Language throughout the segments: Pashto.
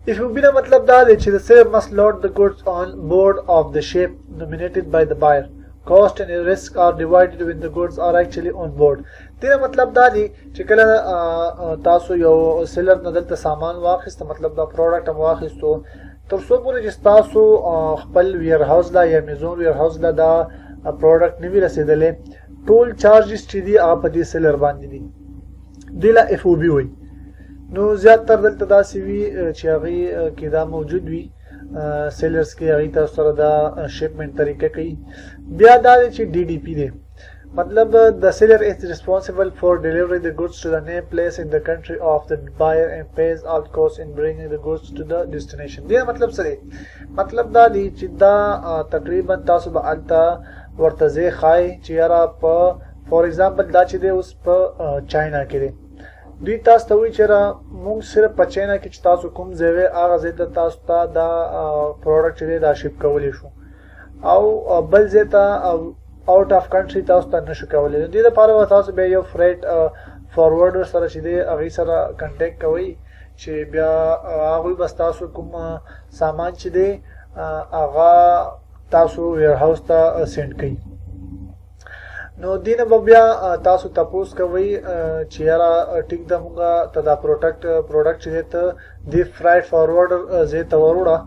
FOB نه مطلب دا دی چې the seller must load the goods on board of the ship nominated by the buyer. Cost and risk are divided when the goods are actually on board. دې مطلب دا دی چې کله تاسو یو سیلر نه دلته سامان واخیست مطلب دا پروډکټ هم واخیستو تر څو پورې چې تاسو خپل ویر هاوس لا یا میزون ویر هاوس لا دا پروډکټ نه وی رسیدلې ټول چارجز چې دي هغه په دې سیلر باندې دي دې لا FOB وایي. نو زیاتره دلته داسې وي چې هغې کې دا موجود وي سیلرز کې هغې تاسو سره دا شپمنټ طریقه کوي. بیا دا دی چې DDP دی مطلب the seller is responsible for delivering the goods to the named place in the country of the buyer and pays all costs in bringing the goods to the destination. دې مطلب څه دی؟ مطلب دا دی چې دا تقریبا تاسو به هلته ورته ځای ښایي چې یاره په فور ایگزامپل دا چې دی اوس په چاینا کې دی دوی تاسو ته وایي چې موږ صرف په چاینا کې چې تاسو کوم ځای وی هغه ځای ته تاسو ته دا پروډکټ چې دی دا شپ کولی شو او بل ځای ته آؤٹ آف کنټري تاسو ته نشو کولی. د دې لپاره به تاسو بیا یو فریټ فارورډر سره چې دی هغې سره کنټیکټ کوئ چې بیا هغوی به ستاسو کوم سامان چې دی هغه تاسو ویر هاوس ته سینډ کوي. نو دې نه به بیا تاسو تپوس کوئ چې یاره ټیک ده مونږ ته دا پروډکټ چې دی ته دې فرایټ فارورډر ځای ته وروړه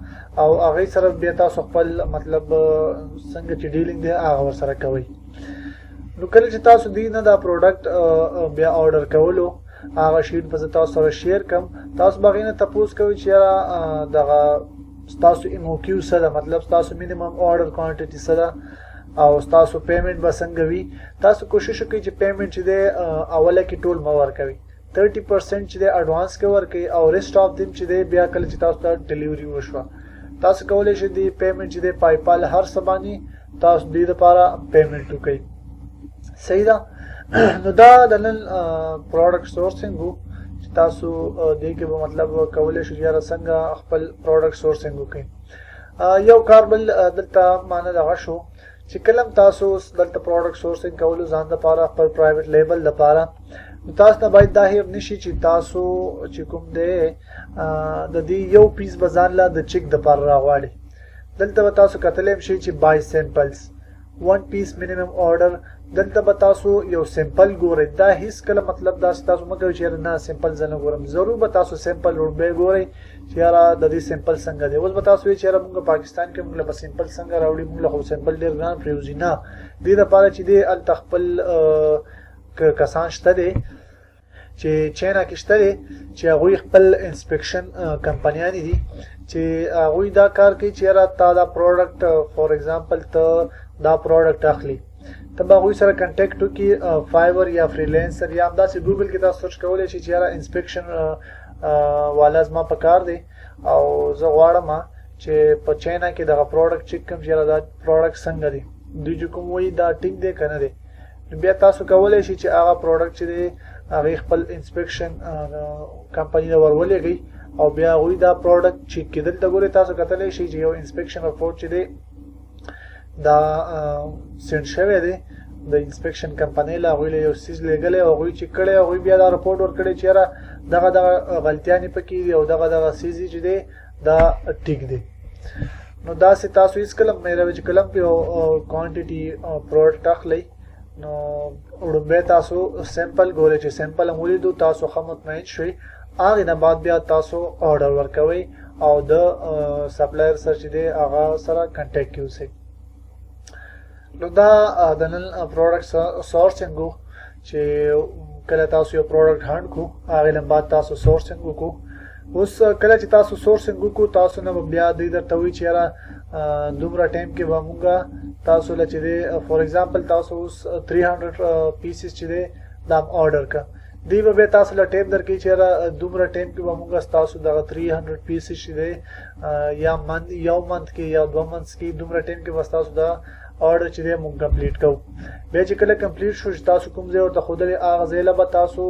او هغې سره بیا تاسو خپل مطلب څنګه چې ډیلینګ دی هغه ورسره کوئ. نو کله چې تاسو دې نه دا پروډکټ بیا آرډر کولو هغه شیټ به زه تاسو سره شیر کړم تاسو به هغې نه تپوس کوئ چې یاره دغه ستاسو MOQ څه ده مطلب ستاسو مینیمم آرډر کوانټټي څه ده او ستاسو پیمنټ به څنګه وي. تاسو کوشش وکړئ چې پیمنټ چې دی اوله کې ټول مه ورکوئ 30% چې دی اډوانس کې ورکوئ او ریسټ آف دیم چې دی بیا کله چې تاسو ته ډیلیوري وشوه تاسو کولی شئ د پیمنټ چې دی پایپال هر څه باندې تاسو دې دپاره پیمنټ وکړئ. صحیح ده. نو دا د نن پروډکټ سورسینګ و چې تاسو دې کې به مطلب کولی شئ یاره څنګه خپل پروډکټ سورسینګ وکړئ. یو کار بل دلته معنی دغه شو چې کله هم تاسو دلته پروډکټ سورسینګ کولو ځان دپاره خپل پرایویټ لیبل دپاره نو تاسو نه باید دا هیر نشي چې تاسو چې کوم دی د دې یو پیس به ځان له د چیک دپاره راغواړي. دلته به تاسو کتلی هم شئ چې بای سیمپلز 1 پیس منیمم آرډر دلته به تاسو یو سیمپل ګورئ. دا هیڅ کله مطلب داسې تاسو مه کوئ چې یاره نه سیمپل زه نه ګورم. ضرور به تاسو سیمپل لومړی ګورئ چې یاره د دې سیمپل څنګه دی. اوس به تاسو وایئ چې یاره مونږ پاکستان کې مونږ له به سیمپل څنګه راوړي مونږ له خو سیمپل ډېر ګران پرېوځي. نه دې دپاره چې دی هلته خپل کسان شته دی چې چاینا کې شته دی چې هغوی خپل انسپیکشن کمپنیانې دي چې هغوی دا کار کوي چې یاره تا دا پروډکټ فور ایگزامپل ته دا پروډکټ اخلي ته به هغوی سره کنټیکټ وکړي فایور یا فریلانسر یا همداسې ګوګل کې تاسو سرچ کولی شئ چې یاره انسپیکشن والا زما په کار دی او زه غواړم چې په چاینا کې دغه پروډکټ چیک کړم چې یاره دا پروډکټ څنګه دی دوی چې کوم وایي دا ټیک دی که نه دی. بیا تاسو کولی شئ چې هغه پروډکټ چې دی هغې خپل انسپیکشن کمپني ته ورولېږئ او بیا هغوی دا پروډکټ چیک کړي. دلته ګورئ تاسو کتلی شئ چې یو انسپیکشن رپورټ چې دی دا سینډ شوی دی د انسپیکشن کمپنۍ له هغوی له یو څیز لیږلی او هغوی چیک کړی هغوی بیا دا رپورټ ورکړی چې یاره دغه غلطیانې پکې دي او دغه څیز چې دی دا ټیک دی. نو داسې تاسو هېڅکله مه هېروئ چې کله هم په یو کوانټټي پروډکټ اخلئ نو وړومبی تاسو سیمپل ګورئ چې سیمپل هم ولیدو تاسو ښه مطمئن شوئ هغې نه بعد بیا تاسو آرډر ورکوئ او د سپلایر سره چې دی هغه سره کنټیکټ کې اوسئ. نو دا د نن پروډکټ سورسینګ و چې کله تاسو یو پروډکټ هنډ کړو هغې نه بعد تاسو سورسینګ وکړو. اوس کله چې تاسو سورسینګ وکړو تاسو نه به بیا دوی درته وایي چې یاره دومره ټایم کې به مونږ تاسو له چې دی فور ایگزامپل تاسو اوس 300 پیسز چې دی دا آرډر کړه دوی به بیا تاسو له ټایم درکوي چې یاره دومره ټایم کې به مونږ ستاسو دغه 300 پیسز چې دی یو منث کې یا 2 منث کې دومره ټایم کې به ستاسو دا آرډر چې دی مونږ کمپلیټ کوو. بیا چې کله کمپلیټ شو چې تاسو کوم ځای ورته ښودلی هغه ځای له به تاسو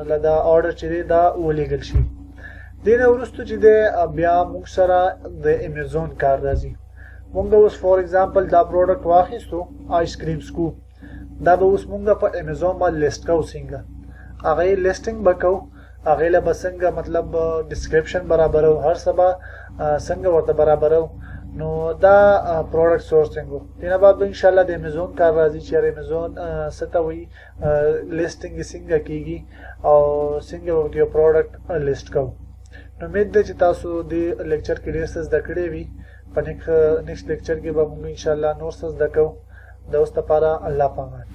له دا آرډر چې دی دا ولیږل شي. دې نه وروستو چې دی بیا موږ سره د امیزون کار راځي. مونږ اوس فور ایگزامپل دا پروډکټ واخیستو آیس کریم سکوپ دا به اوس مونږ په امیزون باندې لیست کوو څنګه هغه لیسټینګ به کوو هغه له څنګه مطلب ډسکرپشن برابرو هر سبا څنګه ورته برابرو نو دا پروډکټ سورسینګ دینه بعد ان شاء الله د امیزون کار راځي چې امیزون ستوي لیسټینګ څنګه کیږي او څنګه یو پروډکټ لیست کوو نو امید ده چې تاسو د لیکچر کې ډیر څه زده کړی وي په نیکسټ لیکچر کې به موږ ان شاء الله نور څه زده کوو د اوس لپاره الله پامان